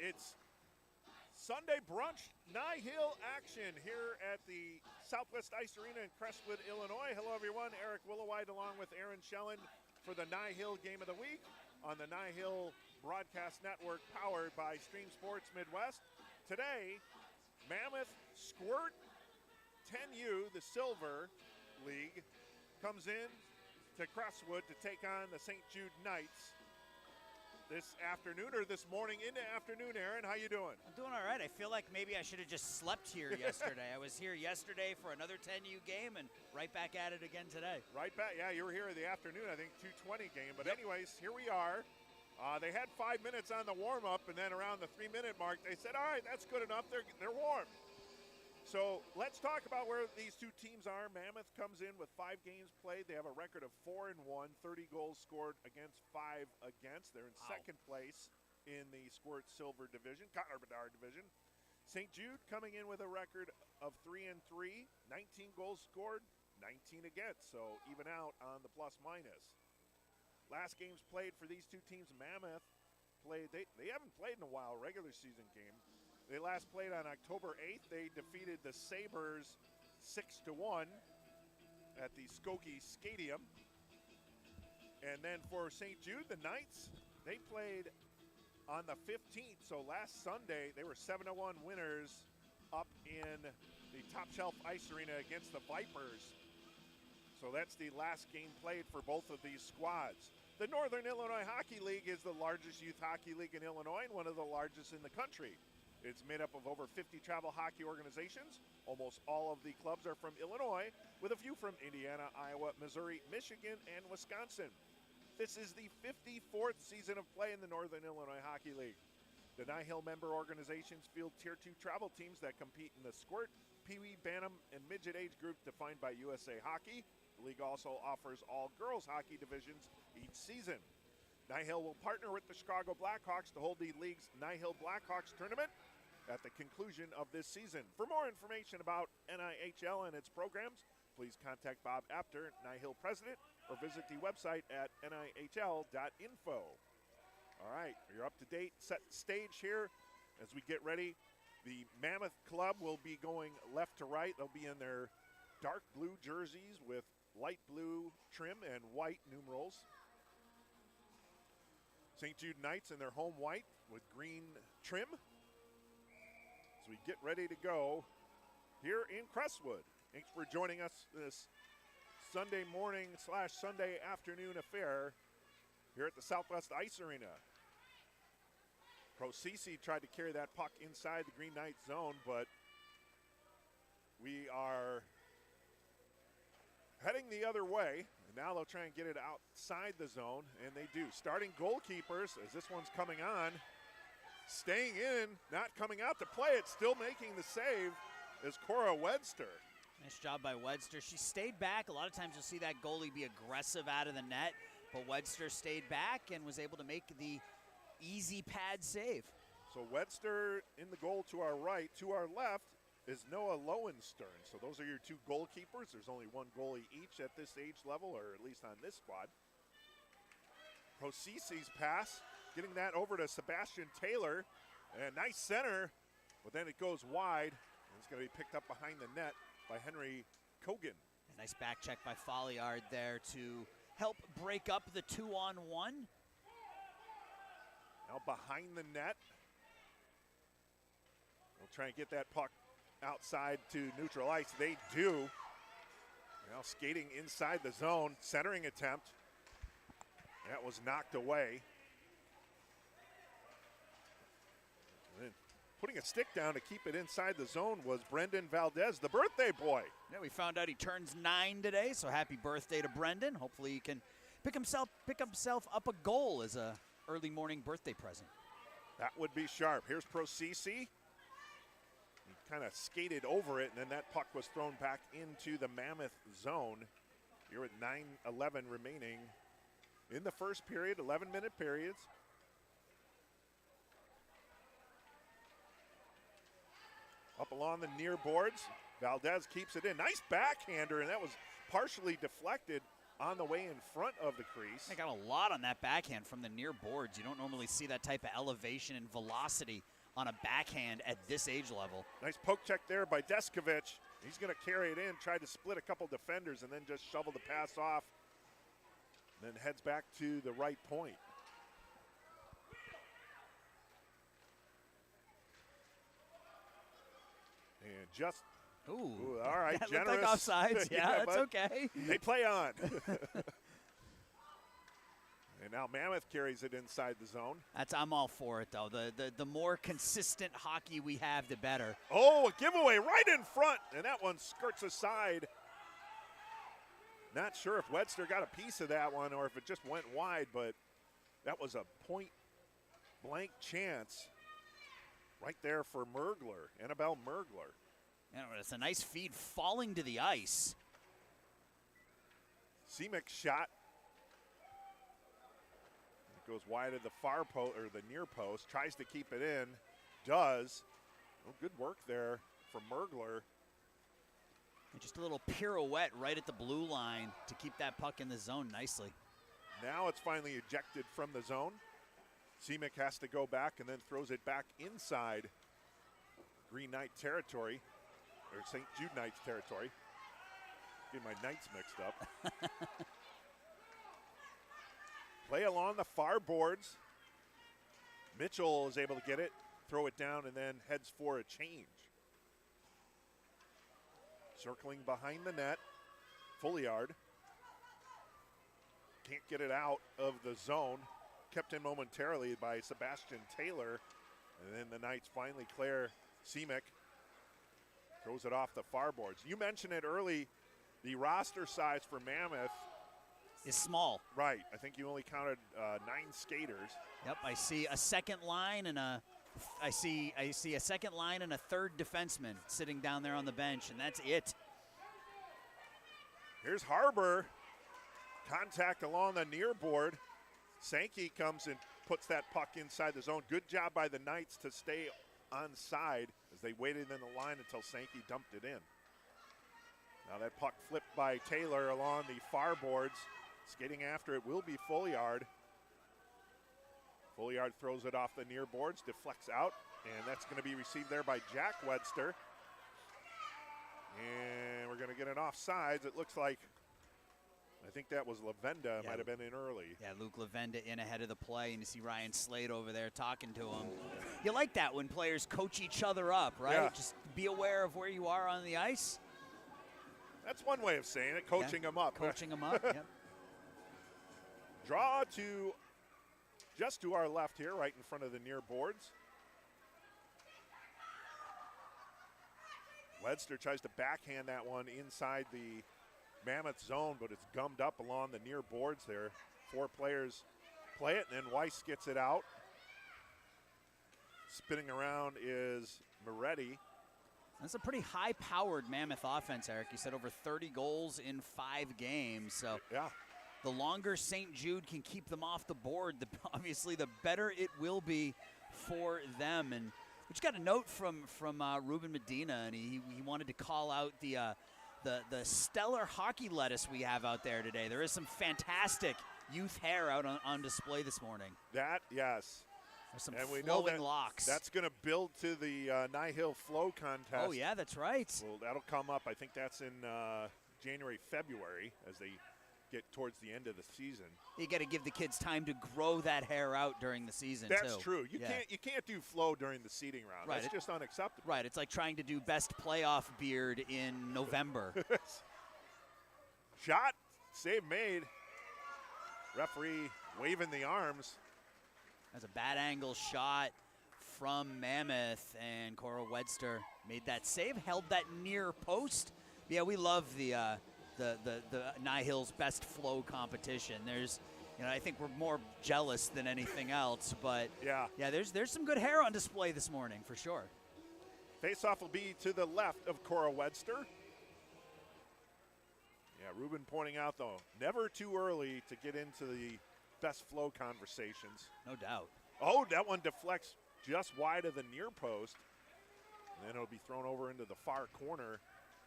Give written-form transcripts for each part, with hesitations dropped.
It's Sunday brunch, Nye Hill action here at the Southwest Ice Arena in Crestwood, Illinois. Hello, everyone. Eric Willowite along with Aaron Schellen for the Nye Hill Game of the Week on the Nye Hill Broadcast Network, powered by Stream Sports Midwest. Today, Mammoth Squirt 10U, the Silver League, comes in to Crestwood to take on the St. Jude Knights this afternoon, or this morning into afternoon. Aaron, how you doing? I'm doing all right. I feel like maybe I should have just slept here yesterday. I was here yesterday for another 10U game and right back at it again today. Right back, yeah, you were here in the afternoon, I think 2:20 game. But anyways, here we are. They had 5 minutes on the warm-up, and then around the 3-minute mark, they said, all right, that's good enough. They're warm. So let's talk about where these two teams are. Mammoth comes in with 5 games played. They have a record of 4-1, 30 goals scored against 5 against. They're in second place in the Squirt Silver Division, Connor Bedard Division. St. Jude coming in with a record of 3-3, 19 goals scored, 19 against. So even out on the plus-minus. Last games played for these two teams, Mammoth played, they haven't played in a while, regular season game. They last played on October 8th. They defeated the Sabres 6-1 at the Skokie Stadium. And then for St. Jude, the Knights, they played on the 15th. So last Sunday, they were 7-1 winners up in the Top Shelf Ice Arena against the Vipers. So that's the last game played for both of these squads. The Northern Illinois Hockey League is the largest youth hockey league in Illinois and one of the largest in the country. It's made up of over 50 travel hockey organizations. Almost all of the clubs are from Illinois, with a few from Indiana, Iowa, Missouri, Michigan, and Wisconsin. This is the 54th season of play in the Northern Illinois Hockey League. The Nye Hill member organizations field Tier 2 travel teams that compete in the Squirt, Pee Wee, Bantam, and Midget age group defined by USA Hockey. The league also offers all girls hockey divisions each season. Nye Hill will partner with the Chicago Blackhawks to hold the league's Nye Hill Blackhawks tournament at the conclusion of this season. For more information about NIHL and its programs, please contact Bob Apter, Nye Hill president, or visit the website at nihl.info. All right, you're up to date, set stage here as we get ready. The Mammoth Club will be going left to right. They'll be in their dark blue jerseys with light blue trim and white numerals. St. Jude Knights in their home white with green trim. So we get ready to go here in Crestwood. Thanks for joining us this Sunday morning / Sunday afternoon affair here at the Southwest Ice Arena. Procisi tried to carry that puck inside the Green Knight zone, but we are heading the other way. And now they'll try and get it outside the zone, and they do. Starting goalkeepers, as this one's coming on, staying in, not coming out to play it, still making the save is Cora Wedster. Nice job by Wedster. She stayed back. A lot of times you'll see that goalie be aggressive out of the net, but Wedster stayed back and was able to make the easy pad save. So Wedster in the goal to our right. To our left is Noah Lowenstern. So those are your two goalkeepers. There's only one goalie each at this age level, or at least on this squad. Procisi's pass, getting that over to Sebastian Taylor. And nice center, but then it goes wide. And it's going to be picked up behind the net by Henry Kogan. A nice back check by Folliard there to help break up the 2-on-1. Now behind the net. They'll try and get that puck outside to neutral ice. They do. Now skating inside the zone, centering attempt. That was knocked away. And then putting a stick down to keep it inside the zone was Brendan Valdez, the birthday boy. Yeah, we found out he turns 9 today, so happy birthday to Brendan. Hopefully he can pick himself up a goal as a early morning birthday present. That would be sharp. Here's Procisi. He kind of skated over it, and then that puck was thrown back into the Mammoth zone. You're at 9:11 remaining in the first period, 11-minute periods. Up along the near boards, Valdez keeps it in. Nice backhander, and that was partially deflected on the way in front of the crease. They got a lot on that backhand from the near boards. You don't normally see that type of elevation and velocity on a backhand at this age level. Nice poke check there by Deskovic. He's going to carry it in, try to split a couple defenders, and then just shovel the pass off. Then heads back to the right point. And just, Ooh, all right, that generous. looked like offsides. Yeah, that's okay. They play on. And now Mammoth carries it inside the zone. I'm all for it, though. The more consistent hockey we have, the better. Oh, a giveaway right in front, and that one skirts aside. Not sure if Wedster got a piece of that one or if it just went wide, but that was a point-blank chance right there for Mergler, Annabelle Mergler. Yeah, it's a nice feed falling to the ice. Semick shot. It goes wide of the far post or the near post. Tries to keep it in. Does. Well, good work there from Mergler. And just a little pirouette right at the blue line to keep that puck in the zone nicely. Now it's finally ejected from the zone. Semick has to go back and then throws it back inside Green Knight territory, or St. Jude Knights territory. Get my Knights mixed up. Play along the far boards. Mitchell is able to get it, throw it down, and then heads for a change. Circling behind the net, Folliard. Can't get it out of the zone. Kept in momentarily by Sebastian Taylor. And then the Knights finally clear Semick. Throws it off the far boards. You mentioned it early, the roster size for Mammoth is small. Right. I think you only counted 9 skaters. Yep. I see a second line and I see a second line and a third defenseman sitting down there on the bench, and that's it. Here's Harbor. Contact along the near board. Sankey comes and puts that puck inside the zone. Good job by the Knights to stay onside as they waited in the line until Sankey dumped it in. Now that puck flipped by Taylor along the far boards. Skating after it will be Folliard. Folliard throws it off the near boards, deflects out, and that's going to be received there by Jack Wedster. And we're going to get an offsides. It looks like, I think that was Lavenda, might have been in early. Yeah, Luke Lavenda in ahead of the play, and you see Ryan Slade over there talking to him. You like that when players coach each other up, right? Yeah. Just be aware of where you are on the ice. That's one way of saying it, coaching them up. Coaching them up, yep. Draw to just to our left here, right in front of the near boards. Wedster tries to backhand that one inside the Mammoth zone, but it's gummed up along the near boards there. 4 players play it, and then Weiss gets it out. Spinning around is Moretti. That's a pretty high-powered Mammoth offense, Eric. You said over 30 goals in 5 games. So yeah, the longer St. Jude can keep them off the board, obviously the better it will be for them. And we just got a note from Ruben Medina, and he wanted to call out the stellar hockey lettuce we have out there today. There is some fantastic youth hair out on display this morning. That, yes. There's some and we flowing know that locks. That's going to build to the Nihil Flow contest. Oh, yeah, that's right. Well, that'll come up. I think that's in January, February, as they get towards the end of the season. You got to give the kids time to grow that hair out during the season, That's too. true. You can't do flow during the seeding round. Right. That's just unacceptable. Right. It's like trying to do best playoff beard in November. Shot, save made. Referee waving the arms. That's a bad angle shot from Mammoth, and Cora Wedster made that save, held that near post. Yeah, we love the Nihil's best flow competition. There's, I think we're more jealous than anything else, but yeah, there's some good hair on display this morning for sure. Face-off will be to the left of Cora Wedster. Yeah, Ruben pointing out, though, never too early to get into the best flow conversations. No doubt. Oh, that one deflects just wide of the near post. And then it'll be thrown over into the far corner.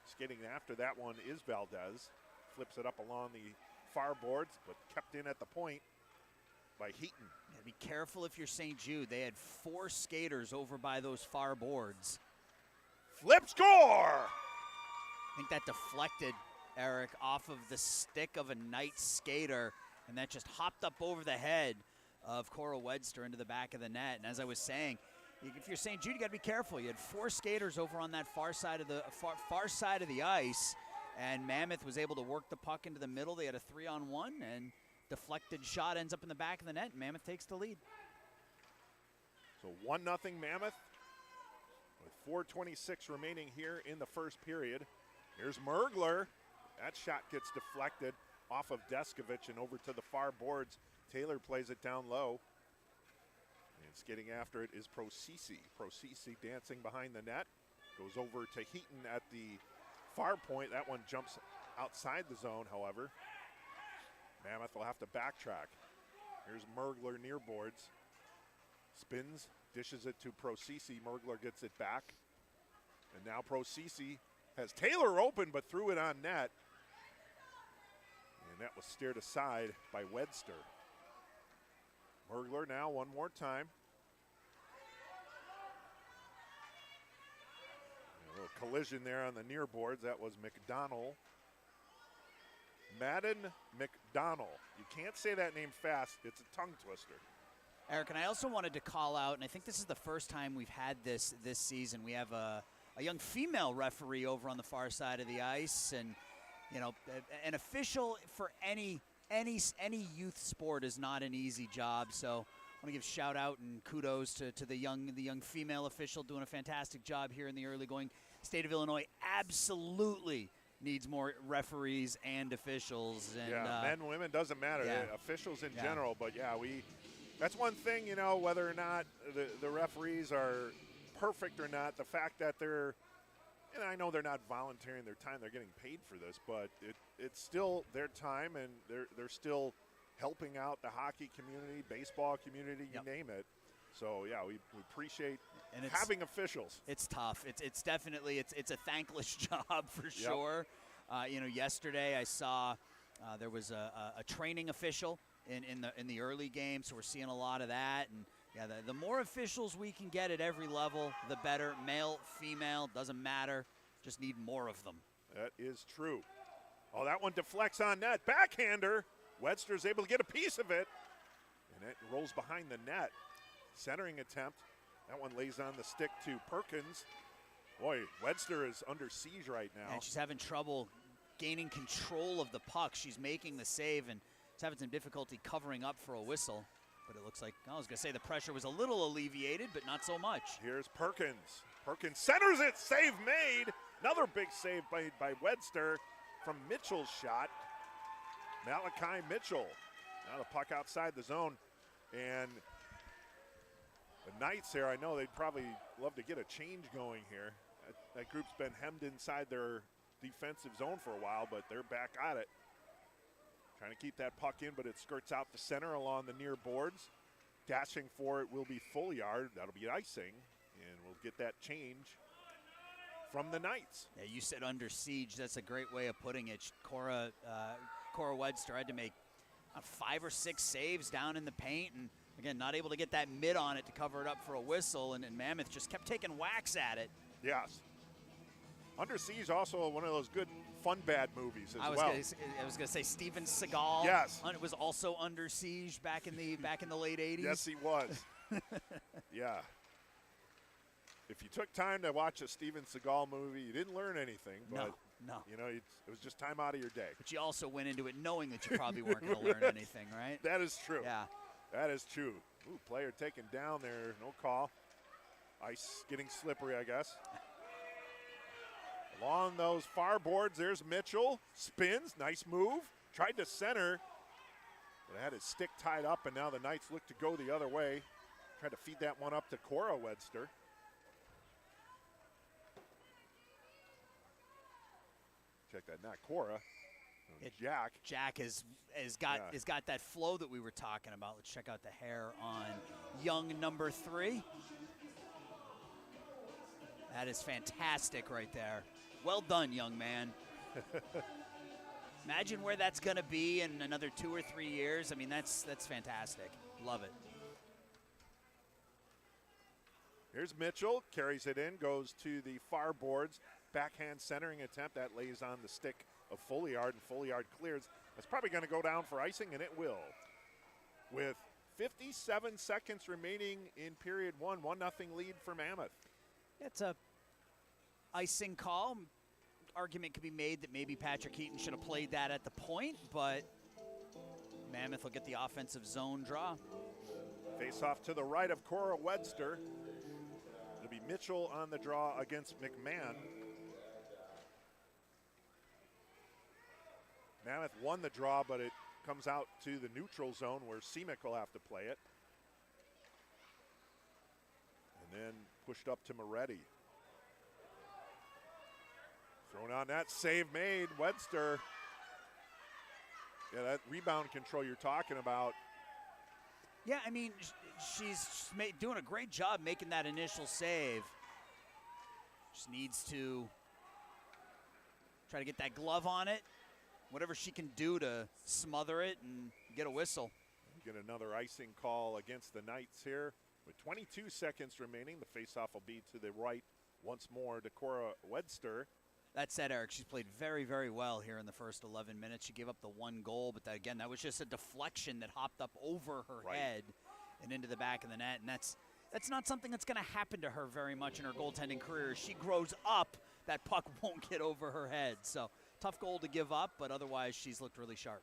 Skating after that one is Valdez. Flips it up along the far boards, but kept in at the point. by Heaton. Yeah, be careful if you're St. Jude. They had 4 skaters over by those far boards. Flip score! I think that deflected, Eric, off of the stick of a Knight skater, and that just hopped up over the head of Cora Wedster into the back of the net. And as I was saying, if you're St. Jude, you got to be careful. You had 4 skaters over on that far side of the ice, and Mammoth was able to work the puck into the middle. They had a 3-on-1, and deflected shot ends up in the back of the net, and Mammoth takes the lead. So 1-0 Mammoth with 4:26 remaining here in the first period. Here's Mergler. That shot gets deflected off of Deskovich and over to the far boards. Taylor plays it down low. And skating after it is Procisi. Procisi dancing behind the net. Goes over to Heaton at the far point. That one jumps outside the zone, however. Mammoth will have to backtrack. Here's Mergler near boards. Spins, dishes it to Procisi. Mergler gets it back. And now Procisi has Taylor open, but threw it on net. And that was steered aside by Wedster. Mergler now one more time. A little collision there on the near boards. That was McDonald. Madden McDonald. You can't say that name fast. It's a tongue twister. Eric, and I also wanted to call out, and I think this is the first time we've had this season. We have a young female referee over on the far side of the ice, and you know, an official for any youth sport is not an easy job. So I want to give shout out and kudos to the young female official doing a fantastic job here in the early going. State of Illinois absolutely needs more referees and officials. And, yeah, men, women, doesn't matter. Yeah. Officials in general, but yeah, that's one thing, you know, whether or not the referees are perfect or not, the fact that they're, and I know they're not volunteering their time, they're getting paid for this, but it's still their time, and they're still helping out the hockey community, baseball community, you name it. So yeah, we appreciate having officials. It's tough. It's definitely it's a thankless job for sure. You know, yesterday I saw there was a training official in the early game, so we're seeing a lot of that. And yeah, the more officials we can get at every level, the better. Male, female, doesn't matter. Just need more of them. That is true. Oh, that one deflects on net. Backhander. Wedster's able to get a piece of it, and it rolls behind the net. Centering attempt. That one lays on the stick to Perkins. Boy, Wedster is under siege right now. And she's having trouble gaining control of the puck. She's making the save, and she's having some difficulty covering up for a whistle. But it looks like, I was going to say the pressure was a little alleviated, but not so much. Here's Perkins. Perkins centers it. Save made. Another big save by Wedster from Mitchell's shot. Malachi Mitchell. Now the puck outside the zone. And the Knights here, I know they'd probably love to get a change going here. That group's been hemmed inside their defensive zone for a while, but they're back at it. Trying to keep that puck in, but it skirts out the center along the near boards. Dashing for it will be Folliard. That'll be icing, and we'll get that change from the Knights. Yeah, you said under siege. That's a great way of putting it. Cora Wedster had to make 5 or 6 saves down in the paint, and again, not able to get that mid on it to cover it up for a whistle, and Mammoth just kept taking whacks at it. Yes. Under Siege, also one of those good fun bad movies as well. I was gonna say Steven Seagal. Yes. Was also under siege back in the late 80s. Yes, he was. Yeah. If you took time to watch a Steven Seagal movie, you didn't learn anything. But, no. You know, it was just time out of your day. But you also went into it knowing that you probably weren't going to learn anything, right? That is true. Yeah. That is true. Ooh, player taken down there. No call. Ice getting slippery, I guess. Along those far boards, there's Mitchell. Spins. Nice move. Tried to center, but had his stick tied up, and now the Knights look to go the other way. Tried to feed that one up to Cora Wedster. Check that, not Cora. Jack. Jack has got that flow that we were talking about. Let's check out the hair on young number 3. That is fantastic right there. Well done, young man. Imagine where that's going to be in another 2 or 3 years. I mean, that's fantastic. Love it. Here's Mitchell, carries it in, goes to the far boards. Backhand centering attempt that lays on the stick of Folliard, and Folliard clears. That's probably going to go down for icing, and it will. With 57 seconds remaining in period one, 1-0 lead for Mammoth. It's a icing call. Argument could be made that maybe Patrick Heaton should have played that at the point, but Mammoth will get the offensive zone draw. Face off to the right of Cora Wedster. It'll be Mitchell on the draw against McMahon. Mammoth won the draw, but it comes out to the neutral zone where Semick will have to play it. And then pushed up to Moretti. Thrown on that, save made, Wedster. Yeah, that rebound control you're talking about. Yeah, I mean, she's doing a great job making that initial save. Just needs to try to get that glove on it. Whatever she can do to smother it and get a whistle. Get another icing call against the Knights here. With 22 seconds remaining, the faceoff will be to the right once more to Cora Wedster. That said, Eric, she's played very, very well here in the first 11 minutes. She gave up the one goal, but that was just a deflection that hopped up over her head and into the back of the net. And that's not something that's going to happen to her very much in her goaltending career. As she grows up, that puck won't get over her head. So tough goal to give up, but otherwise she's looked really sharp.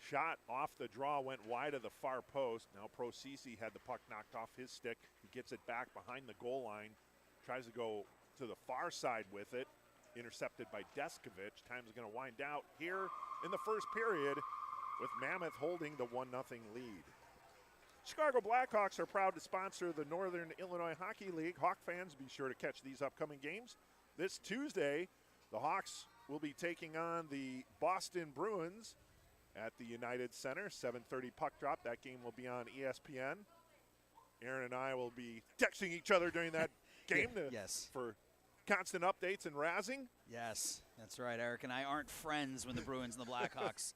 Shot off the draw, went wide of the far post. Now Procisi had the puck knocked off his stick. He gets it back behind the goal line. Tries to go to the far side with it. Intercepted by Deskovich. Time's going to wind out here in the first period with Mammoth holding the 1-0 lead. Chicago Blackhawks are proud to sponsor the Northern Illinois Hockey League. Hawk fans, be sure to catch these upcoming games. This Tuesday, the Hawks will be taking on the Boston Bruins at the United Center. 7:30 puck drop. That game will be on ESPN. Aaron and I will be texting each other during that game for constant updates and razzing. Yes, that's right. Eric and I aren't friends when the Bruins and the Blackhawks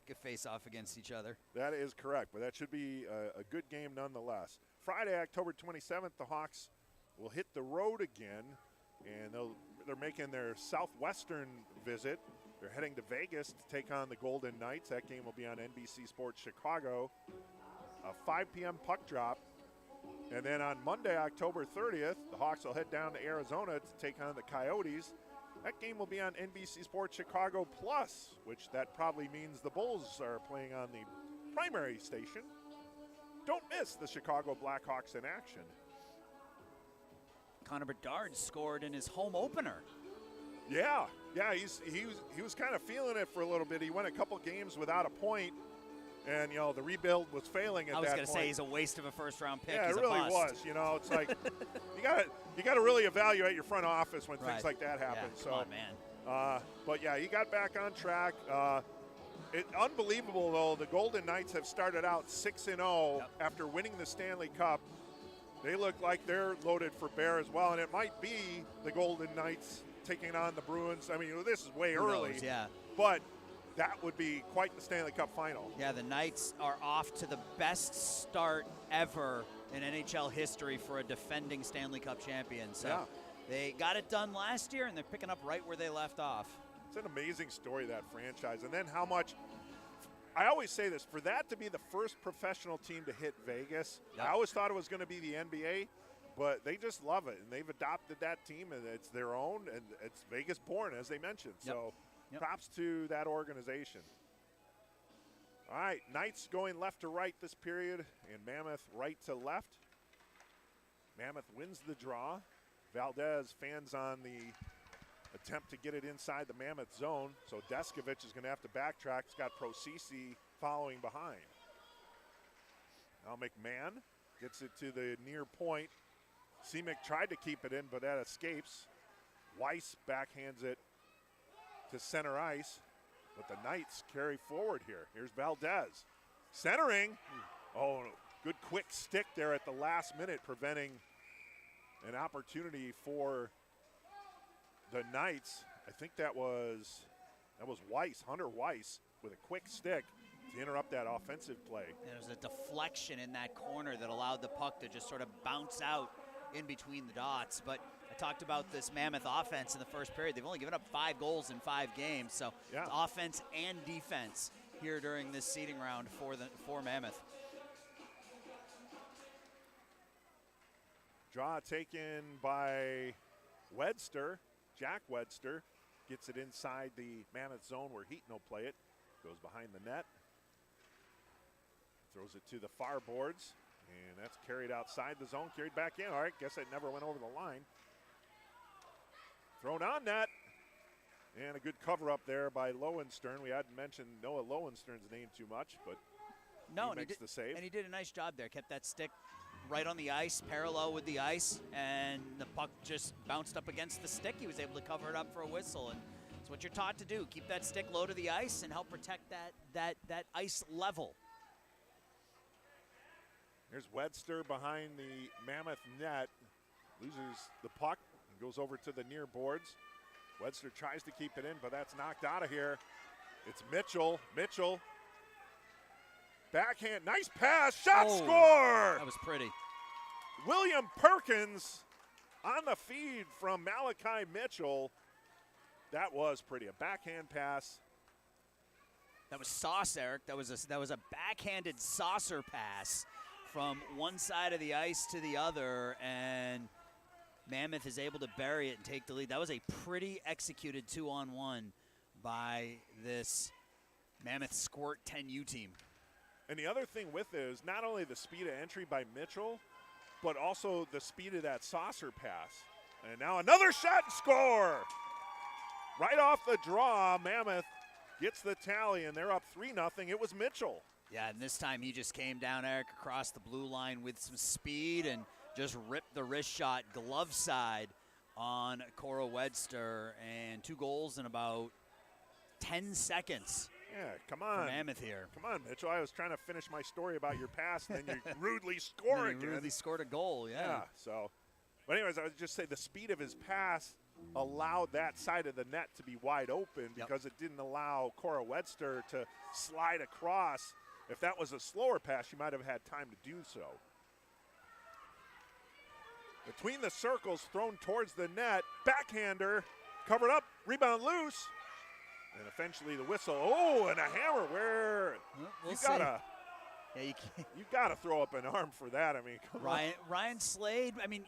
get face off against each other. That is correct, but that should be a good game nonetheless. Friday, October 27th, the Hawks will hit the road again, and they're making their southwestern visit. They're heading to Vegas to take on the Golden Knights. That game will be on NBC Sports Chicago. A 5 p.m. puck drop. And then on Monday, October 30th, the Hawks will head down to Arizona to take on the Coyotes. That game will be on NBC Sports Chicago Plus, which that probably means the Bulls are playing on the primary station. Don't miss the Chicago Blackhawks in action. Connor Bedard scored in his home opener. Yeah, he was kind of feeling it for a little bit. He went a couple games without a point. And, the rebuild was failing at that point. I was going to say he's a waste of a first-round pick. Yeah, he's it really was. It's like you got to really evaluate your front office when things like that happen. Yeah, come on, man. But, yeah, he got back on track. Unbelievable, though. The Golden Knights have started out 6-0 after winning the Stanley Cup. They look like they're loaded for bear as well, and it might be the Golden Knights taking on the Bruins. I mean, this is way early. Knows, yeah. But that would be quite the Stanley Cup final. Yeah, the Knights are off to the best start ever in NHL history for a defending Stanley Cup champion. So they got it done last year, and they're picking up right where they left off. It's an amazing story, that franchise. And then how much – I always say this. For that to be the first professional team to hit Vegas, I always thought it was going to be the NBA, but they just love it. And they've adopted that team, and it's their own, and it's Vegas-born, as they mentioned. So – props to that organization. All right, Knights going left to right this period, and Mammoth right to left. Mammoth wins the draw. Valdez fans on the attempt to get it inside the Mammoth zone, so Deskovich is going to have to backtrack. He's got Procisi following behind. Now McMahon gets it to the near point. Semick tried to keep it in, but that escapes. Weiss backhands it to center ice, but the Knights carry forward here. Here's Valdez centering. Oh, good quick stick there at the last minute, preventing an opportunity for the Knights. I think that was Weiss, Hunter Weiss, with a quick stick. to interrupt that offensive play. There was a deflection in that corner that allowed the puck to just sort of bounce out in between the dots. But I talked about this Mammoth offense in the first period. They've only given up 5 goals in 5 games, so it's offense and defense here during this seeding round for Mammoth. Draw taken by Wedster. Jack Wedster gets it inside the Mammoth zone where Heaton will play it. Goes behind the net. Throws it to the far boards. And that's carried outside the zone, carried back in. All right, guess it never went over the line. Thrown on net. And a good cover up there by Lowenstern. We hadn't mentioned Noah Lowenstern's name too much, but he makes the save. And he did a nice job there. Kept that stick right on the ice, parallel with the ice, and the puck just bounced up against the stick. He was able to cover it up for a whistle, and it's what you're taught to do. Keep that stick low to the ice and help protect that ice level. There's Wedster behind the Mammoth net. Loses the puck and goes over to the near boards. Wedster tries to keep it in, but that's knocked out of here. It's Mitchell. Mitchell. Backhand, nice pass, shot, score! That was pretty. William Perkins on the feed from Malachi Mitchell. That was pretty, a backhand pass. That was sauce, Eric. That was a backhanded saucer pass from one side of the ice to the other, and Mammoth is able to bury it and take the lead. That was a pretty executed 2-on-1 by this Mammoth Squirt 10U team. And the other thing with it is not only the speed of entry by Mitchell, but also the speed of that saucer pass. And now another shot and score! Right off the draw, Mammoth gets the tally, and they're up 3-0. It was Mitchell. Yeah, and this time he just came down, Eric, across the blue line with some speed and just ripped the wrist shot glove side on Cora Wedster, and 2 goals in about 10 seconds. Yeah, come on. Mammoth here. Come on, Mitchell. I was trying to finish my story about your pass, and then you rudely score again. Rudely scored a goal, yeah. So, but anyways, I would just say the speed of his pass allowed that side of the net to be wide open because it didn't allow Cora Wedster to slide across. If that was a slower pass, she might have had time to do so. Between the circles, thrown towards the net, backhander, covered up, rebound loose. And eventually the whistle. Oh, and a hammer where you gotta throw up an arm for that. I mean, Ryan Slade. I mean,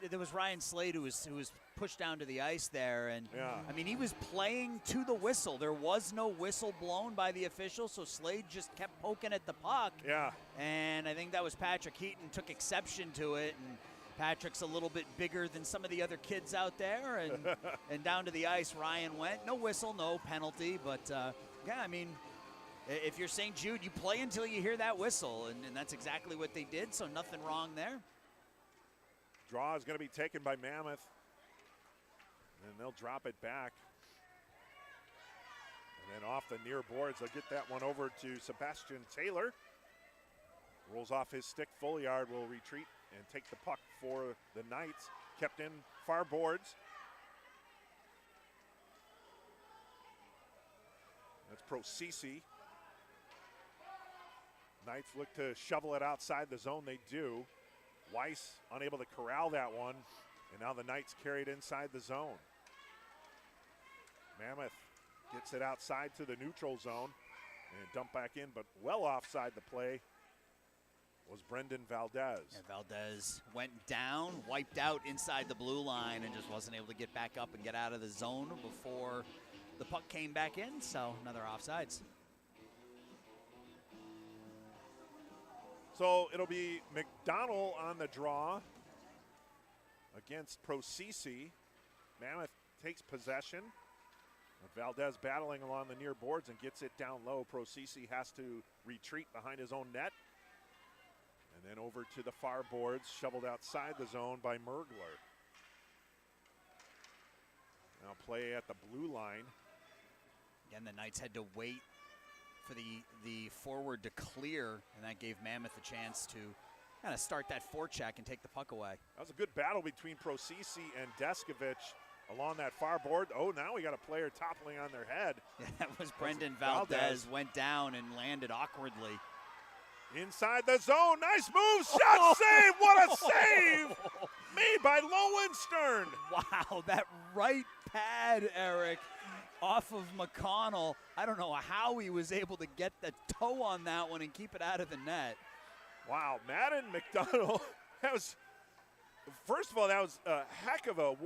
there was Ryan Slade who was pushed down to the ice there, and I mean he was playing to the whistle. There was no whistle blown by the official, so Slade just kept poking at the puck. Yeah. And I think that was Patrick Heaton took exception to it, and Patrick's a little bit bigger than some of the other kids out there, and and down to the ice Ryan went. No whistle, no penalty, but yeah, I mean, if you're St. Jude, you play until you hear that whistle, and that's exactly what they did, so nothing wrong there. Draw is going to be taken by Mammoth, and they'll drop it back. And then off the near boards, they'll get that one over to Sebastian Taylor. Rolls off his stick. Folliard will retreat and take the puck for the Knights. Kept in far boards. That's Procisi. Knights look to shovel it outside the zone. They do. Weiss unable to corral that one. And now the Knights carry it inside the zone. Mammoth gets it outside to the neutral zone and dump back in, but well offside the play was Brendan Valdez. Yeah, Valdez went down, wiped out inside the blue line, and just wasn't able to get back up and get out of the zone before the puck came back in, so another offsides. So it'll be McDonald on the draw against Procisi. Mammoth takes possession. Valdez battling along the near boards and gets it down low. Procisi has to retreat behind his own net. And then over to the far boards, shoveled outside the zone by Mergler. Now play at the blue line. Again, the Knights had to wait for the forward to clear, and that gave Mammoth a chance to kind of start that forecheck and take the puck away. That was a good battle between Procisi and Deskovich. along that far board. Oh, now we got a player toppling on their head. Yeah, that was Brendan Valdez. Went down and landed awkwardly. Inside the zone, nice move, shot save, what a save! Made by Lowenstern. Wow, that right pad, Eric, off of McConnell. I don't know how he was able to get the toe on that one and keep it out of the net. Wow, Madden McDonald, that was, first of all, that was a heck of a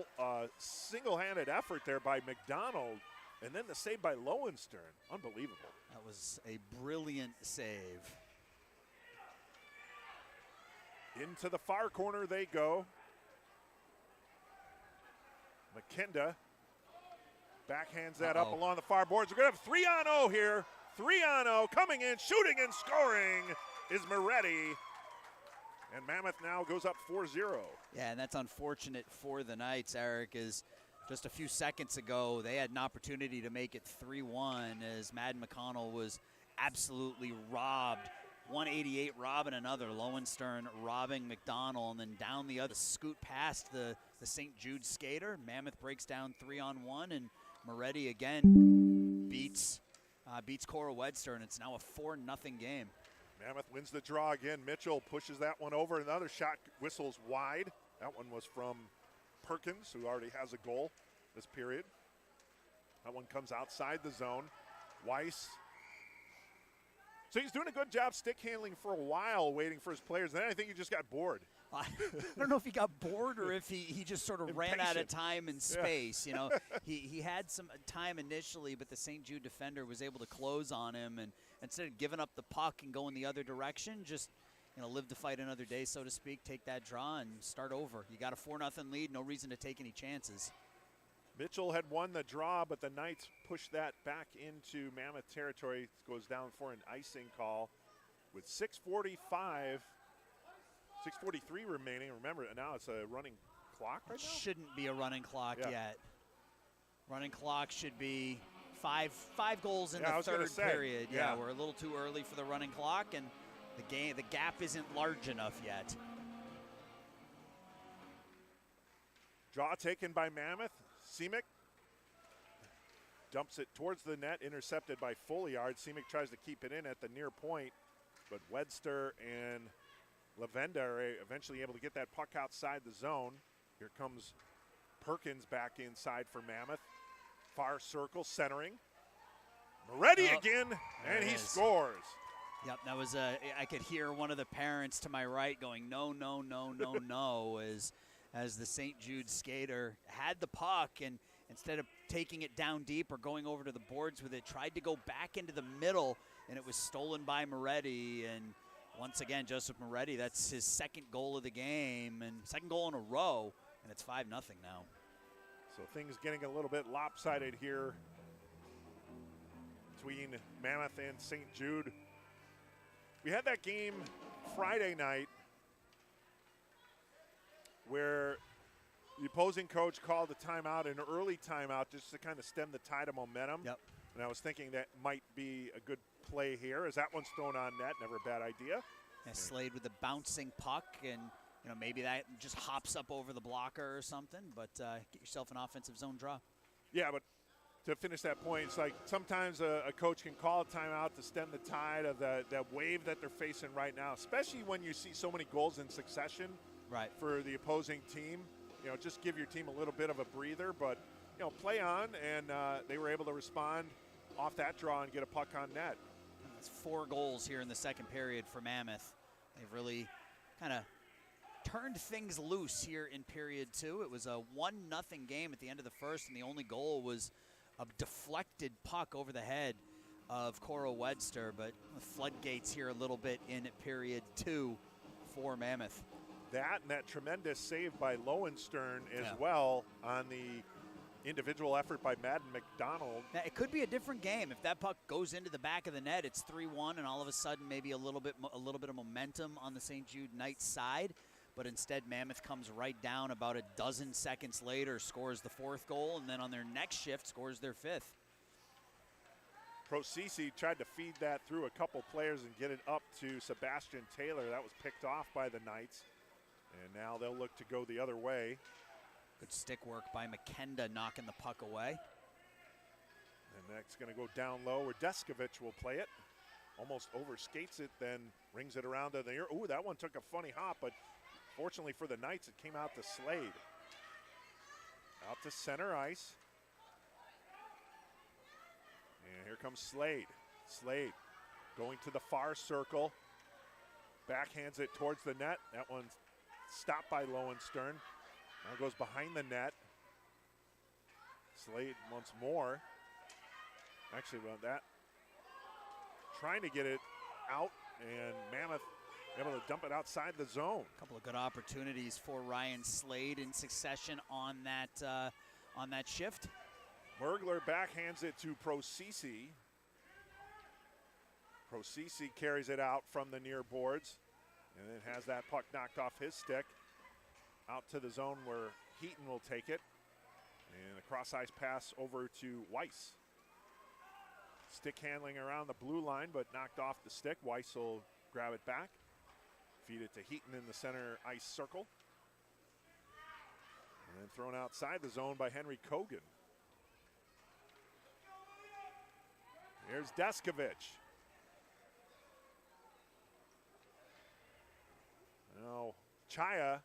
single-handed effort there by McDonald, and then the save by Lowenstern, unbelievable. That was a brilliant save. Into the far corner they go. McKinda backhands that up along the far boards. We're going to have 3-on-0 here. 3-on-0 coming in, shooting and scoring is Moretti. And Mammoth now goes up 4-0. Yeah, and that's unfortunate for the Knights, Eric, is just a few seconds ago they had an opportunity to make it 3-1 as Madden McConnell was absolutely robbed. 188 robbing another. Lowenstern robbing McDonald, and then down the other, scoot past the St. Jude skater. Mammoth breaks down 3-on-1, and Moretti again beats Cora Wedster, and it's now a 4-0 game. Mammoth wins the draw again. Mitchell pushes that one over. Another shot whistles wide. That one was from Perkins, who already has a goal this period. That one comes outside the zone. Weiss. So he's doing a good job stick handling for a while, waiting for his players. Then I think he just got bored. I don't know if he got bored or if he just sort of ran out of time and space. Yeah. You know, he had some time initially, but the St. Jude defender was able to close on him, and instead of giving up the puck and going the other direction, just live to fight another day, so to speak, take that draw and start over. You got a 4-0 lead, no reason to take any chances. Mitchell had won the draw, but the Knights pushed that back into Mammoth territory. It goes down for an icing call with 6:43 remaining. Remember, now it's a running clock right now? Shouldn't be a running clock yet. Running clock should be five goals in the third period. Yeah, we're a little too early for the running clock, and the gap isn't large enough yet. Draw taken by Mammoth. Simic dumps it towards the net, intercepted by Folliard. Simic tries to keep it in at the near point, but Wedster and Lavenda are eventually able to get that puck outside the zone. Here comes Perkins back inside for Mammoth. Far circle, centering. Moretti again, and he scores. Yep, that was I could hear one of the parents to my right going, no, no, no, no, no, as the St. Jude skater had the puck, and instead of taking it down deep or going over to the boards with it, tried to go back into the middle, and it was stolen by Moretti. And once again, Joseph Moretti, that's his second goal of the game, and second goal in a row, and it's 5-0 now. So things getting a little bit lopsided here between Mammoth and St. Jude. We had that game Friday night where the opposing coach called a timeout, an early timeout, just to kind of stem the tide of momentum. Yep. And I was thinking that might be a good play here, as that one's thrown on net. Never a bad idea. And Slade with the bouncing puck, and maybe that just hops up over the blocker or something, but get yourself an offensive zone draw. Yeah, but to finish that point, it's like sometimes a coach can call a timeout to stem the tide of that wave that they're facing right now, especially when you see so many goals in succession. Right. For the opposing team, just give your team a little bit of a breather, but play on, and they were able to respond off that draw and get a puck on net. That's 4 goals here in the second period for Mammoth. They've really kind of turned things loose here in period 2. It was a 1-0 game at the end of the first, and the only goal was a deflected puck over the head of Cora Wedster, but the floodgates here a little bit in period 2 for Mammoth. That and that tremendous save by Lowenstern as well on the individual effort by Madden McDonald. Now, it could be a different game if that puck goes into the back of the net. It's 3-1, and all of a sudden maybe a little bit of momentum on the St. Jude Knights side. But instead, Mammoth comes right down about a dozen seconds later, scores the 4th goal, and then on their next shift scores their 5th. Procisi tried to feed that through a couple players and get it up to Sebastian Taylor. That was picked off by the Knights. And now they'll look to go the other way. Good stick work by McKenda knocking the puck away. And that's going to go down low where Deskovich will play it. Almost overskates it, then rings it around to the air. Ooh, that one took a funny hop, but fortunately for the Knights, it came out to Slade. Out to center ice. And here comes Slade. Slade going to the far circle. Backhands it towards the net. That one's stopped by Lowenstern. Now goes behind the net. Slade once more. Actually, well, that trying to get it out, and Mammoth able to dump it outside the zone. A couple of good opportunities for Ryan Slade in succession on that shift. Mergler backhands it to Procisi. Procisi carries it out from the near boards and then has that puck knocked off his stick. Out to the zone where Heaton will take it. And a cross-ice pass over to Weiss. Stick handling around the blue line, but knocked off the stick. Weiss will grab it back. Feed it to Heaton in the center ice circle. And then thrown outside the zone by Henry Kogan. Here's Deskovich. Now, Chaya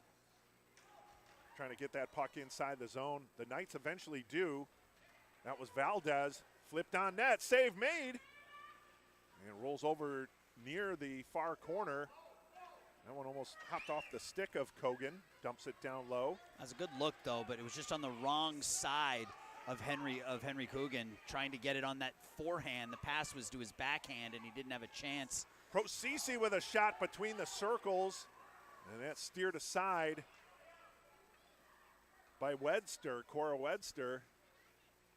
trying to get that puck inside the zone. The Knights eventually do. That was Valdez. Flipped on net. Save made. And rolls over near the far corner. That one almost hopped off the stick of Kogan. Dumps it down low. That's a good look, though, but it was just on the wrong side of Henry Kogan, trying to get it on that forehand. The pass was to his backhand, and he didn't have a chance. Procisi with a shot between the circles. And that's steered aside by Wedster, Cora Wedster.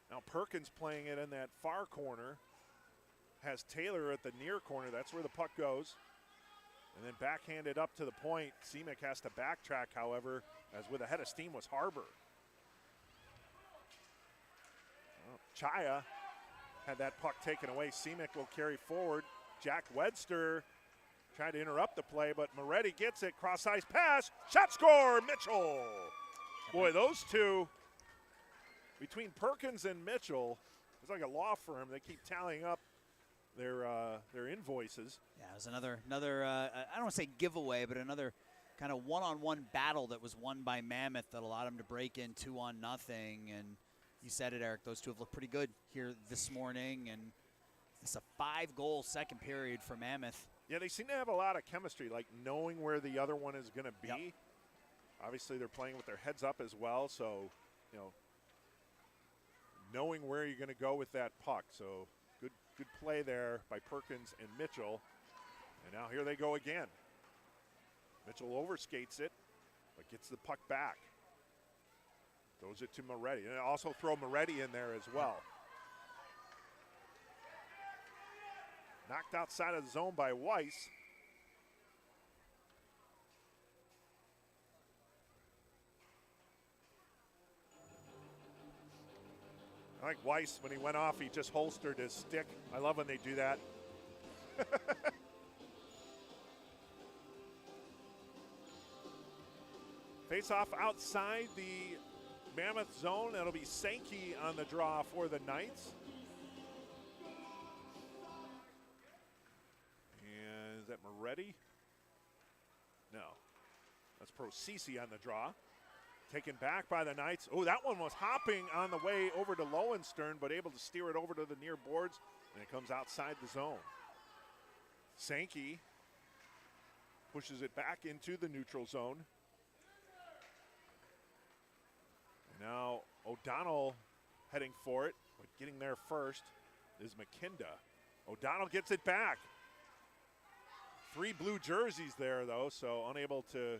Now Perkins playing it in that far corner. Has Taylor at the near corner. That's where the puck goes. And then backhanded up to the point. Semick has to backtrack, however, as with a head of steam was Harbor. Well, Chaya had that puck taken away. Semick will carry forward. Jack Wedster tried to interrupt the play, but Moretti gets it. Cross-ice pass. Shot score, Mitchell. Boy, those two, between Perkins and Mitchell, it's like a law firm. They keep tallying up their invoices. Yeah, it was another I don't want to say giveaway, but another kind of one-on-one battle that was won by Mammoth that allowed them to break in 2-0. And you said it, Eric, those two have looked pretty good here this morning. And it's a 5-goal second period for Mammoth. Yeah, they seem to have a lot of chemistry, like knowing where the other one is going to be. Yep. Obviously, they're playing with their heads up as well, so, you know, knowing where you're going to go with that puck. So good play there by Perkins and Mitchell. And now here they go again. Mitchell overskates it, but gets the puck back. Throws it to Moretti. And also throw Moretti in there as well. Knocked outside of the zone by Weiss. I like Weiss, when he went off, he just holstered his stick. I love when they do that. Face off outside the Mammoth zone. That'll be Sankey on the draw for the Knights. And is that Moretti? No. That's Procisi on the draw. Taken back by the Knights. Oh, that one was hopping on the way over to Lowenstern, but able to steer it over to the near boards, and it comes outside the zone. Sankey pushes it back into the neutral zone. And now O'Donnell heading for it, but getting there first is McKinda. O'Donnell gets it back. 3 blue jerseys there, though, so unable to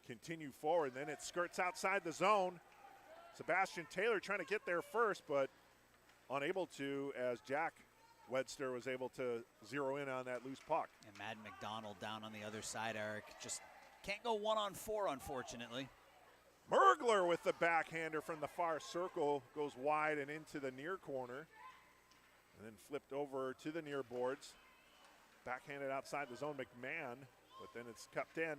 continue forward. Then it skirts outside the zone. Sebastian Taylor trying to get there first, but unable to, as Jack Wedster was able to zero in on that loose puck. And Madden McDonald down on the other side, Eric. Just can't go 1-on-4, unfortunately. Mergler with the backhander from the far circle goes wide and into the near corner. And then flipped over to the near boards. Backhanded outside the zone, McMahon, but then it's cupped in.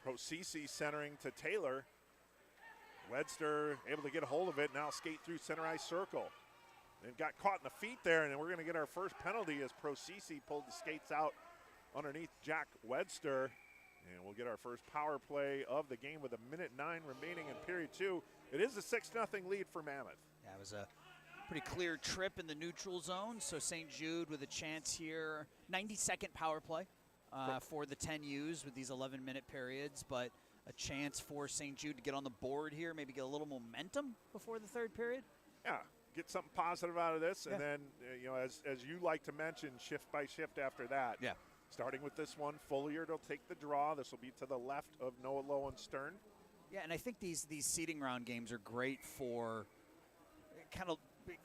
Procisi centering to Taylor. Webster able to get a hold of it, now skate through center ice circle. And got caught in the feet there, and then we're going to get our first penalty as Procisi pulled the skates out underneath Jack Webster. And we'll get our first power play of the game with 1:09 remaining in period 2. It is a 6-0 lead for Mammoth. Yeah, it was a pretty clear trip in the neutral zone, so St. Jude with a chance here. 90-second power play for the 10Us with these 11-minute periods, but a chance for St. Jude to get on the board here, maybe get a little momentum before the third period. Yeah, get something positive out of this, and then, as you like to mention, shift by shift after that. Yeah. Starting with this one, Folliard will take the draw. This will be to the left of Noah Lowenstern. Yeah, and I think these seeding round games are great for kind of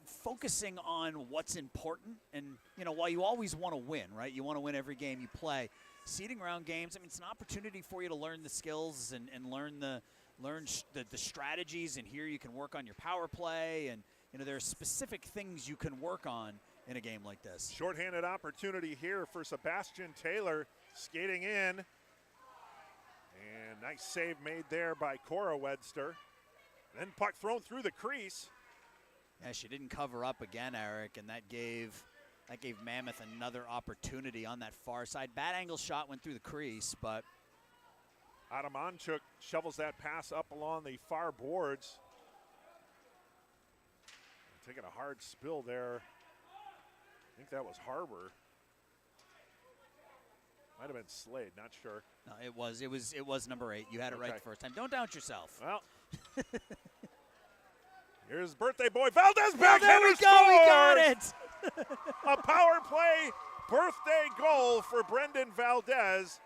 focusing on what's important. And, while you always want to win, right? You want to win every game you play. Seeding round games, I mean, it's an opportunity for you to learn the skills and learn the strategies. And here you can work on your power play. And, there are specific things you can work on in a game like this. Shorthanded opportunity here for Sebastian Taylor skating in. And nice save made there by Cora Webster. Then puck thrown through the crease. Yeah, she didn't cover up again, Eric, and that gave Mammoth another opportunity on that far side. Bad angle shot went through the crease, but Adamanchuk shovels that pass up along the far boards. Taking a hard spill there. I think that was Harbor. Might have been Slade, not sure. No, it was number 8. You had it right the first time. Don't doubt yourself. Well, here's birthday boy Valdez back. There we go. We got it. A power play birthday goal for Brendan Valdez.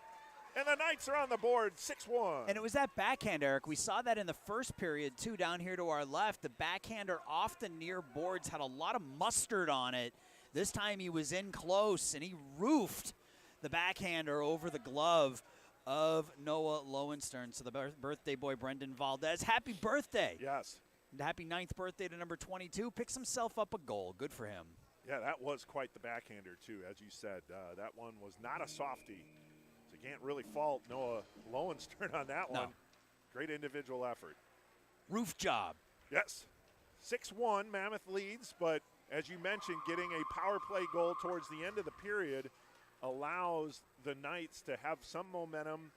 And the Knights are on the board, 6-1. And it was that backhand, Eric. We saw that in the first period, too, down here to our left. The backhander off the near boards had a lot of mustard on it. This time he was in close, and he roofed the backhander over the glove of Noah Lowenstern. So the birthday boy, Brendan Valdez, happy birthday. Yes. And happy 9th birthday to number 22. Picks himself up a goal. Good for him. Yeah, that was quite the backhander, too, as you said. That one was not a softie. So you can't really fault Noah Lowenstern on that one. Great individual effort. Roof job. Yes. 6-1, Mammoth leads, but as you mentioned, getting a power play goal towards the end of the period allows the Knights to have some momentum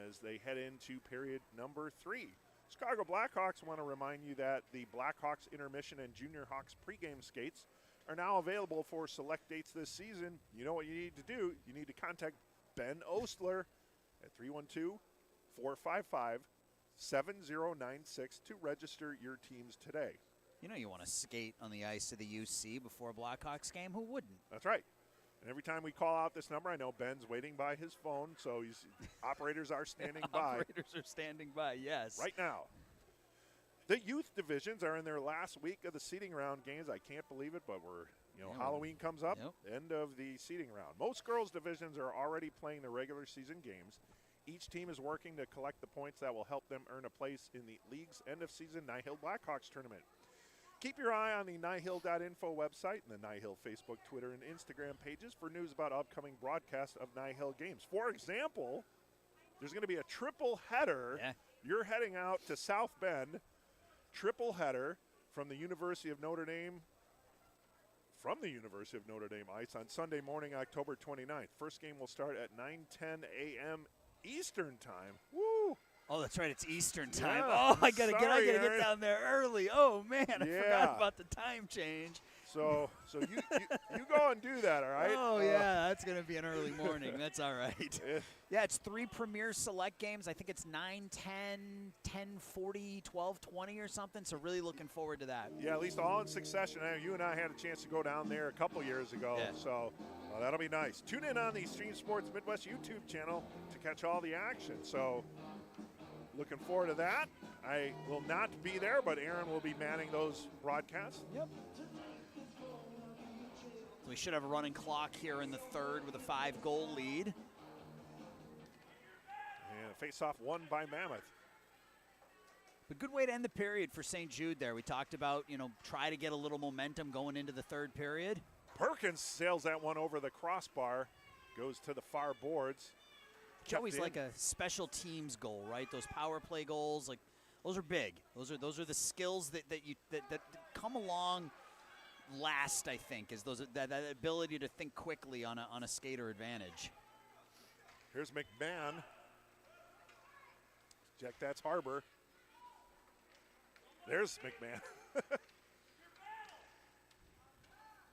as they head into period number 3. Chicago Blackhawks want to remind you that the Blackhawks intermission and Junior Hawks pregame skates are now available for select dates this season. You know what you need to do. You need to contact Ben Ostler at 312-455-7096 to register your teams today. You want to skate on the ice of the UC before a Blackhawks game. Who wouldn't? That's right. And every time we call out this number, I know Ben's waiting by his phone, so operators are standing by. Operators are standing by, yes. Right now. The youth divisions are in their last week of the seeding round games. I can't believe it, but Halloween comes up, end of the seeding round. Most girls divisions are already playing the regular season games. Each team is working to collect the points that will help them earn a place in the league's end-of-season Nihill Blackhawks tournament. Keep your eye on the Nihill.info website and the Nihill Facebook, Twitter, and Instagram pages for news about upcoming broadcasts of Nihill games. For example, there's going to be a triple header. Yeah. You're heading out to South Bend. Triple header from the University of Notre Dame ice on Sunday morning, October 29th. First game will start at 9:10 a.m. Eastern time. Woo! Oh, that's right. It's Eastern time. Yeah. Oh, I gotta get down there early. Oh man, I forgot about the time change. So you go and do that, all right? Oh yeah, that's gonna be an early morning. That's all right. Yeah, it's 3 Premier Select games. I think it's 9, 10, 10:40, 12:20 or something. So really looking forward to that. Yeah, at least all in succession. I know you and I had a chance to go down there a couple years ago. Yeah. So that'll be nice. Tune in on the Stream Sports Midwest YouTube channel to catch all the action. So looking forward to that. I will not be there, but Aaron will be manning those broadcasts. Yep. We should have a running clock here in the third with a 5-goal lead. And a face-off won by Mammoth. But good way to end the period for St. Jude there. We talked about, try to get a little momentum going into the third period. Perkins sails that one over the crossbar, goes to the far boards. It's always like a special teams goal, right? Those power play goals, like Those are big. Those are the skills that come along last, I think, is that ability to think quickly on a skater advantage. Here's McMahon. Check, that's Harbor. There's McMahon.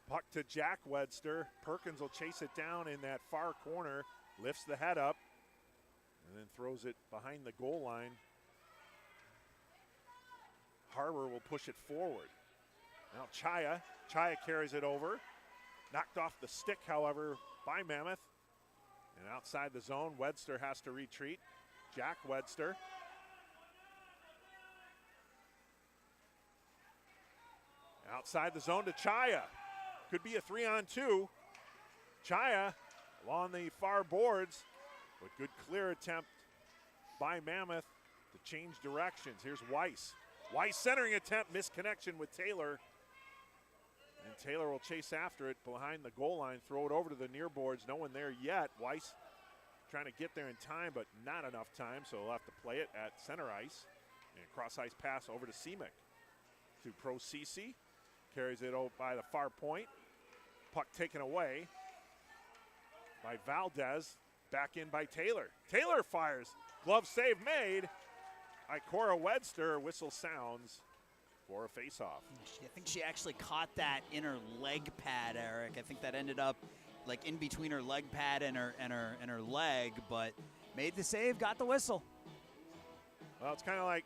Puck to Jack Wedster. Perkins will chase it down in that far corner, lifts the head up, and then throws it behind the goal line. Harbor will push it forward. Now Chaya carries it over. Knocked off the stick, however, by Mammoth. And outside the zone, Wedster has to retreat. Jack Wedster. Outside the zone to Chaya. Could be a 3-on-2. Chaya along the far boards, but good clear attempt by Mammoth to change directions. Here's Weiss. Weiss centering attempt, misconnection with Taylor. And Taylor will chase after it behind the goal line, throw it over to the near boards. No one there yet. Weiss trying to get there in time, but not enough time, so he'll have to play it at center ice. And cross ice pass over to Semick. To Pro Cece. Carries it over by the far point. Puck taken away by Valdez. Back in by Taylor. Taylor fires. Glove save made by Cora Wedster. Whistle sounds for a faceoff. I think she actually caught that in her leg pad, Eric. I think that ended up like in between her leg pad and her leg, but made the save, got the whistle. Well, it's kind of like,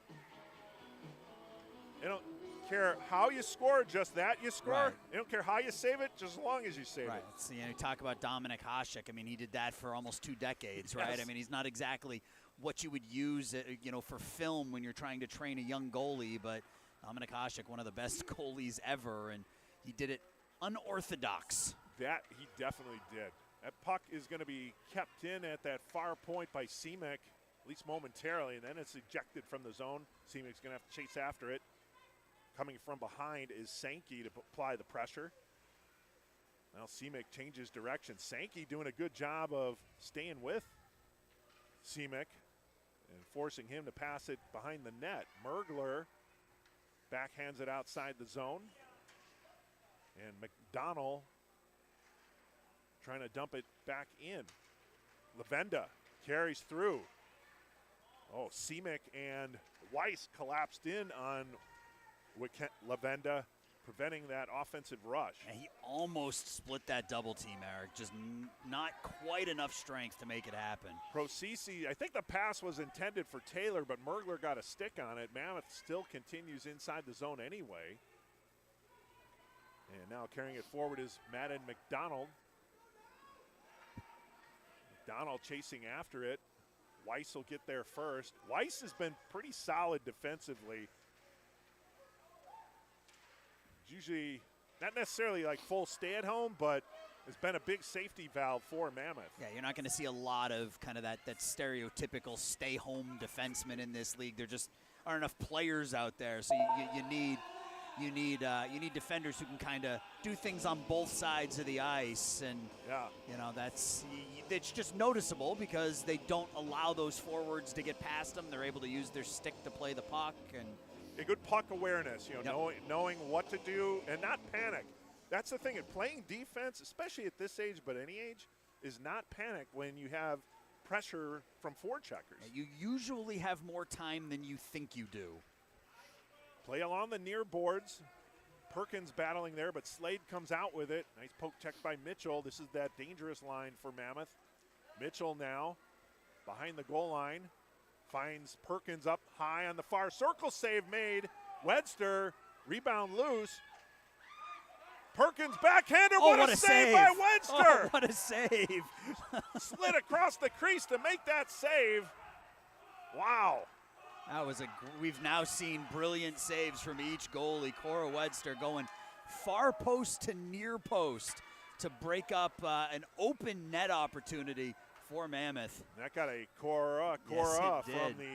you don't care how you score, just that you score. Right. You don't care how you save it, just as long as you save Right. it. So, you talk about Dominic Hasek. I mean, he did that for almost 2 decades, right? Yes. I mean, he's not exactly what you would use, for film when you're trying to train a young goalie, but Dominic Hasek, one of the best goalies ever, and he did it unorthodox. That he definitely did. That puck is going to be kept in at that far point by Semick, at least momentarily, and then it's ejected from the zone. Semick's going to have to chase after it. Coming from behind is Sankey to apply the pressure. Now Semick changes direction. Sankey doing a good job of staying with Semick and forcing him to pass it behind the net. Mergler backhands it outside the zone. And McDonald trying to dump it back in. Lavenda carries through. Oh, Semick and Weiss collapsed in on Lavenda, preventing that offensive rush. And he almost split that double team, Eric. Just not quite enough strength to make it happen. Procisi, I think the pass was intended for Taylor, but Mergler got a stick on it. Mammoth still continues inside the zone anyway. And now carrying it forward is Madden McDonald. McDonald chasing after it. Weiss will get there first. Weiss has been pretty solid defensively. Usually not necessarily like full stay-at-home, but it's been a big safety valve for Mammoth. Yeah, you're not going to see a lot of kind of that stereotypical stay-home defenseman in this league. There just aren't enough players out there, so you need defenders who can kind of do things on both sides of the ice, and it's just noticeable because they don't allow those forwards to get past them. They're able to use their stick to play the puck and. A good puck awareness, knowing what to do and not panic. That's the thing. Playing defense, especially at this age, but any age, is not panic when you have pressure from forecheckers. You usually have more time than you think you do. Play along the near boards. Perkins battling there, but Slade comes out with it. Nice poke check by Mitchell. This is that dangerous line for Mammoth. Mitchell now behind the goal line. Finds Perkins up high on the far circle. Save made. Wedster, rebound loose. Perkins backhander. Oh, what a save by Wedster. Oh, what a save. Slid across the crease to make that save. Wow. That was we've now seen brilliant saves from each goalie. Cora Wedster going far post to near post to break up an open net opportunity for Mammoth. That got a Cora from the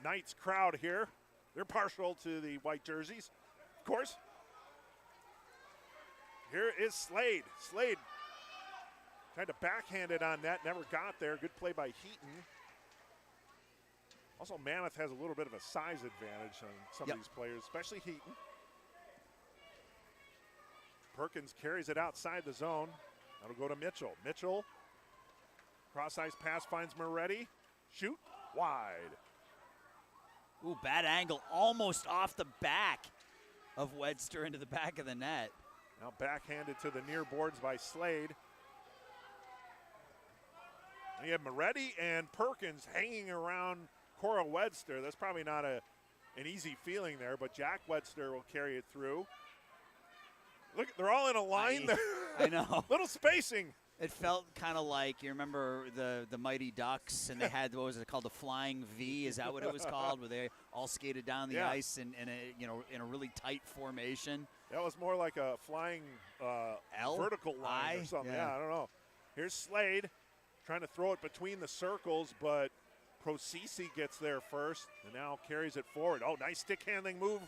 Knights crowd here. They're partial to the white jerseys, of course. Here is Slade. Slade tried to backhand it on net, never got there. Good play by Heaton. Also, Mammoth has a little bit of a size advantage on some Yep. of these players, especially Heaton. Perkins carries it outside the zone. That'll go to Mitchell. Mitchell, cross-ice pass finds Moretti. Shoot, wide. Ooh, bad angle, almost off the back of Wedster into the back of the net. Now backhanded to the near boards by Slade. And you have Moretti and Perkins hanging around Cora Wedster. That's probably not an easy feeling there, but Jack Wedster will carry it through. Look, they're all in a line there. I know. Little spacing. It felt kind of like, you remember the Mighty Ducks, and they had, what was it called, the Flying V? Is that what it was called? Where they all skated down the ice in a really tight formation. That was more like a flying vertical line or something. Yeah, I don't know. Here's Slade trying to throw it between the circles, but Procisi gets there first and now carries it forward. Oh, nice stick handling move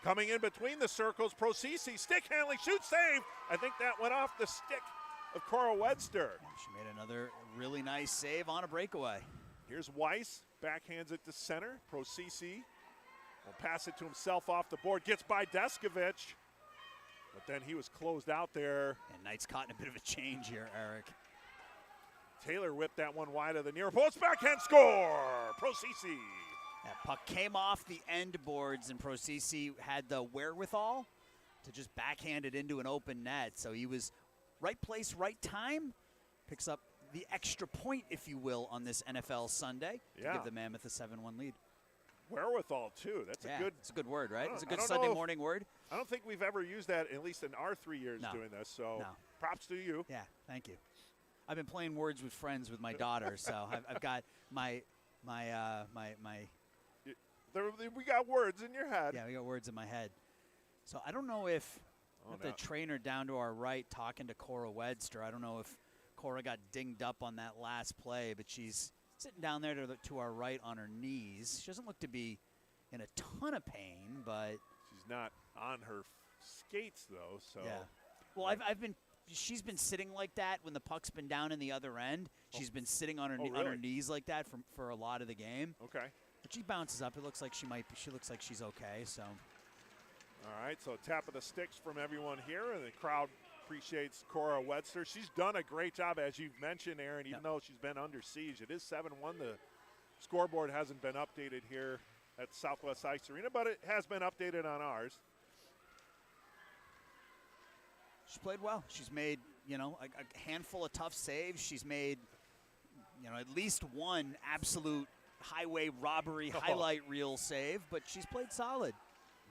coming in between the circles. Procisi, stick handling, shoot, save. I think that went off the stick of Cora Wedster. She made another really nice save on a breakaway. Here's Weiss, backhands it to center. Procisi will pass it to himself off the board, gets by Deskovich, but then he was closed out there. And Knight's caught in a bit of a change here, Eric. Taylor whipped that one wide of the near post, backhand score, Procisi. That puck came off the end boards, and Procisi had the wherewithal to just backhand it into an open net. So he was right place, right time. Picks up the extra point, if you will, on this NFL Sunday to give the Mammoth a 7-1 lead. Wherewithal, too. That's a good. It's a good word, right? It's a good I don't Sunday know morning word. I don't think we've ever used that, at least in our 3 years doing this. So props to you. Yeah, thank you. I've been playing words with friends with my daughter, so I've got my. We got words in your head. Yeah, we got words in my head. So I don't know if the trainer down to our right talking to Cora Wedster. I don't know if Cora got dinged up on that last play, but she's sitting down there to our right on her knees. She doesn't look to be in a ton of pain, but she's not on her skates though. So yeah. Well, she's been sitting like that when the puck's been down in the other end. She's been sitting on her on her knees like that for a lot of the game. Okay. But she bounces up. It looks like she looks like she's okay. So. All right. So tap of the sticks from everyone here, and the crowd appreciates Cora Wedster. She's done a great job, as you've mentioned, Aaron. Even though she's been under siege, it is 7-1. The scoreboard hasn't been updated here at Southwest Ice Arena, but it has been updated on ours. She's played well. She's made, a handful of tough saves. She's made, at least one absolute highway robbery highlight reel save, but she's played solid.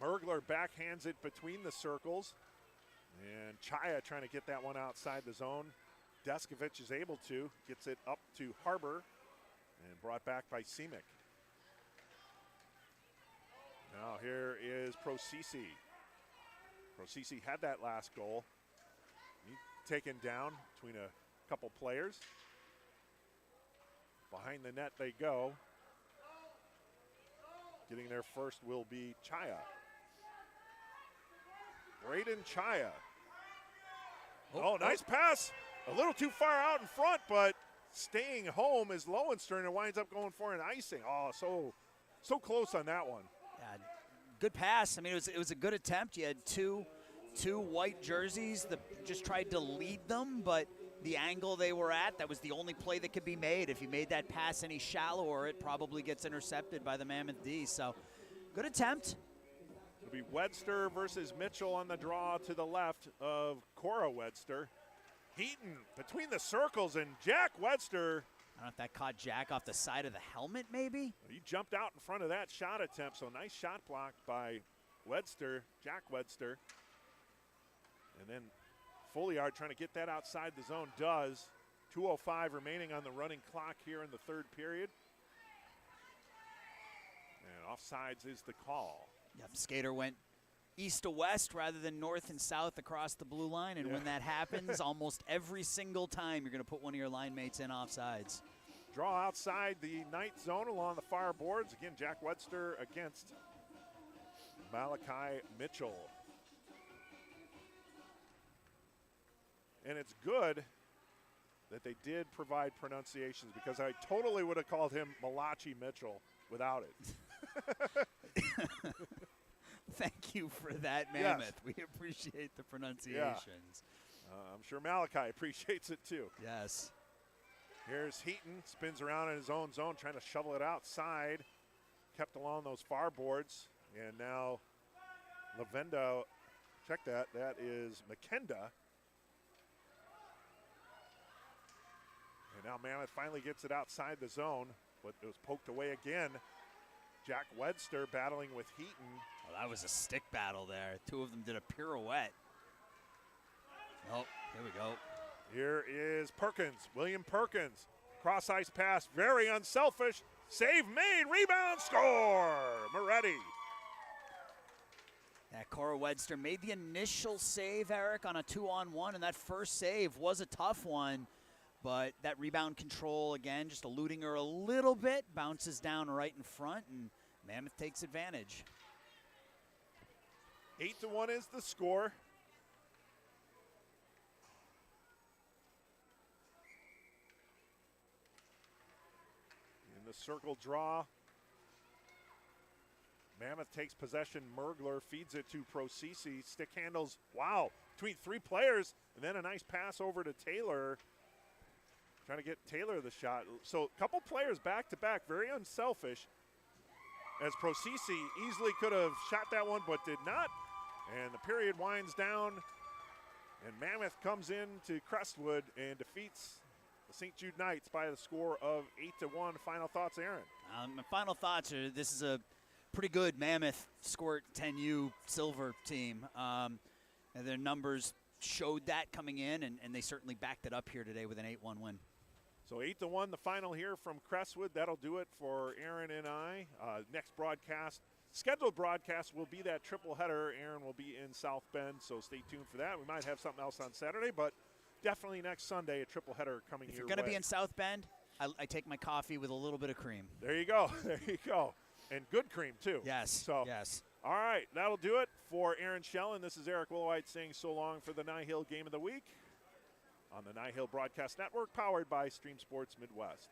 Mergler backhands it between the circles, and Chaya trying to get that one outside the zone. Deskovich is able to, gets it up to Harbor, and brought back by Semick. Now here is Procisi. Procisi had that last goal. He taken down between a couple players. Behind the net they go. Getting there first will be Chaya. Braden Chaya. Oh, nice pass. A little too far out in front, but staying home is Lowenstern and winds up going for an icing. Oh, so close on that one. Yeah, good pass. I mean, it was a good attempt. You had two white jerseys that just tried to lead them, but the angle they were at, that was the only play that could be made. If you made that pass any shallower, it probably gets intercepted by the Mammoth D. So, good attempt. It'll be Wedster versus Mitchell on the draw to the left of Cora Wedster. Heaton between the circles, and Jack Wedster. I don't know if that caught Jack off the side of the helmet, maybe? He jumped out in front of that shot attempt, so nice shot block by Wedster, Jack Wedster. And then Folliard trying to get that outside the zone, does. 2:05 remaining on the running clock here in the third period. And offsides is the call. Yep, skater went east to west rather than north and south across the blue line, and when that happens, almost every single time you're going to put one of your line mates in offsides. Draw outside the ninth zone along the far boards. Again, Jack Wedster against Malachi Mitchell. And it's good that they did provide pronunciations, because I totally would have called him Malachi Mitchell. without it. Thank you for that, Mammoth. We appreciate the pronunciations. I'm sure Malachi appreciates it too. Yes. Here's Heaton, spins around in his own zone, trying to shovel it outside. Kept along those far boards. And now Lavenda, check that. That is McKenda. And now Mammoth finally gets it outside the zone, but it was poked away again. Jack Wedster battling with Heaton. Oh, that was a stick battle there. Two of them did a pirouette. Oh, here we go. Here is Perkins, William Perkins. Cross ice pass, very unselfish. Save made, rebound, score! Moretti. Yeah, Cora Wedster made the initial save, Eric, on a 2-on-1, and that first save was a tough one. But that rebound control, again, just eluding her a little bit, bounces down right in front, and Mammoth takes advantage. 8-1 is the score. In the circle draw, Mammoth takes possession. Mergler feeds it to Procisi. Stick handles, wow, between three players, and then a nice pass over to Taylor. Trying to get Taylor the shot. So a couple players back-to-back, very unselfish, as Procisi easily could have shot that one but did not. And the period winds down, and Mammoth comes in to Crestwood and defeats the St. Jude Knights by the score of 8-1. Final thoughts, Aaron? My final thoughts are this is a pretty good Mammoth Squirt 10U silver team. And their numbers showed that coming in, and they certainly backed it up here today with an 8-1 win. So 8-1, the final here from Crestwood. That'll do it for Aaron and I. Next broadcast, scheduled broadcast, will be that triple header. Aaron will be in South Bend, so stay tuned for that. We might have something else on Saturday, but definitely next Sunday, a triple header coming your way. If you're going to be in South Bend, I take my coffee with a little bit of cream. There you go. There you go. And good cream, too. Yes. So, yes. All right, that'll do it for Aaron Schellen. This is Eric Willowite saying so long for the Nihil Game of the Week on the Nihil Broadcast Network, powered by Stream Sports Midwest.